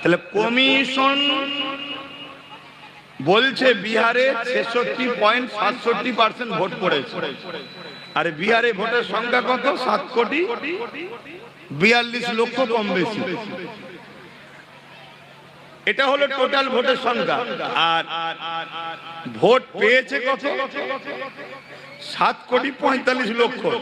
তাহলে কমিশন বলছে বিহারে 66.67% ভোট পড়েছে। আর বিহারে ভোটের সংখ্যা কত? 7,42,00,000 কম বেশি। এটা হলো টোটাল ভোটের সংখ্যা। আর ভোট পেয়েছে কত? 7,45,00,000।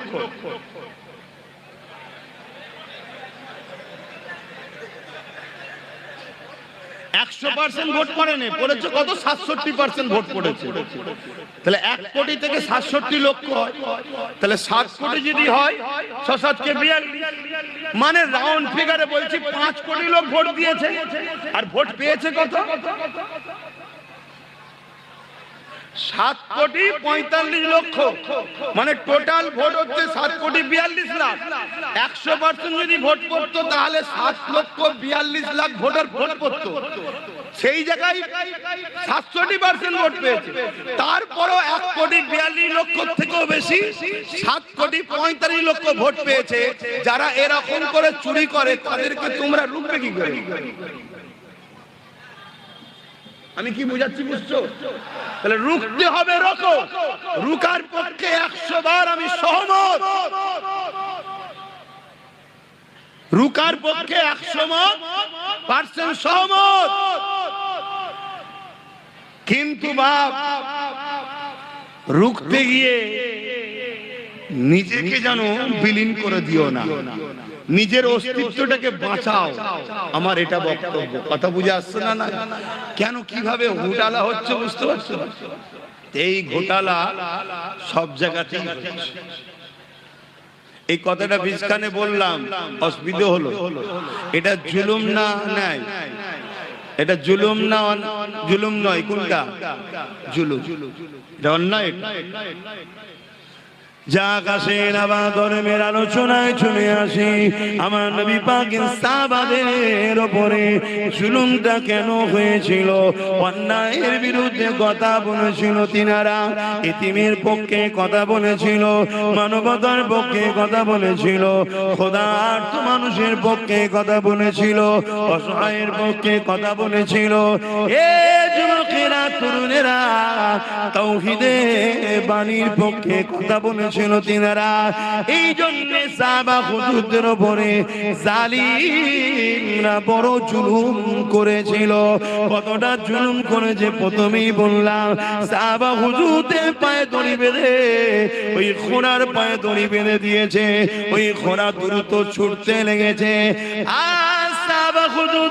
একশো পার্সেন্ট ভোট পড়েনি, পড়েছে কত? 67% ভোট পড়েছে। তাহলে 1 কোটি থেকে 67 লক্ষ হয়, তাহলে 7 কোটি যদি হয় 6-7-42, মানে রাউন্ড ফিগারে বলছি 5 কোটি লোক ভোট দিয়েছে। আর ভোট পেয়েছে কত? 7,45,00,000। মানে টোটাল ভোট হচ্ছে 7,42,00,000। 100% যদি ভোট পড়তো তাহলে 7,42,00,000 ভোটার ভোট পড়তো। সেই জায়গায় 67% ভোট পেয়েছে। তারপরও 1,42,00,000 থেকেও বেশি 7,45,00,000 ভোট পেয়েছে। যারা এরকম করে চুরি করে তাদেরকে তোমরা রুখবে কি করে? আমি কি বুঝাচ্ছি, বুঝছো? তাহলে রুখতে হবে, রোখো। রুকার পক্ষে 100 বার আমি সহমত। রুকার পক্ষে 100% সহমত। কিন্তু বাপ, রুখতে গিয়ে নিজেকে যেন বিলীন করে দিও না, নিজের অস্তিত্বটাকে বাঁচাও। আমার এটা বক্তব্য। কথা বুঝে আসছে না? না কেন, কিভাবে ঘোটালা হচ্ছে বুঝতে পারছো? এই ঘোটালা সব জায়গাতেই। এই কথাটা বিস্কানে বললাম, অসুবিধা হলো। এটা জুলুম না নাই? এটা জুলুম না? জুলুম নয়। কোনটা জুলুম? এটা অন্যায়। যাক আসেন আবার ধর্মের আলোচনায় চলে আসি। আমার নবী পাকের সাহাবাদের উপরে জুলুমটা কেন হয়েছিল? অন্যায়ের বিরুদ্ধে কথা বলেছিল তিনারা, এতিমের পক্ষে কথা বলেছিল, মানবতার পক্ষে কথা বলেছিল, খোদার্থ মানুষের পক্ষে কথা বলেছিল, অসহায়ের পক্ষে কথা বলেছিল। এ যুবকেরা, তরুণেরা, তাওহীদের বাণীর পক্ষে কথা বলেছিল তিনারা। এই জন্য সাহাবা হুজুরদের উপরে জালিমরা বড় জুলুম করেছিল। কতটা জুলুম করেছে প্রথমেই বললাম। সাহাবা হুজুরদের পায়ে দড়ি বেঁধে, ওই ঘোড়ার পায়ে দড়ি বেঁধে দিয়েছে। ওই ঘোড়া দ্রুত ছুটতে লেগেছে। আর সাহাবা হুজুর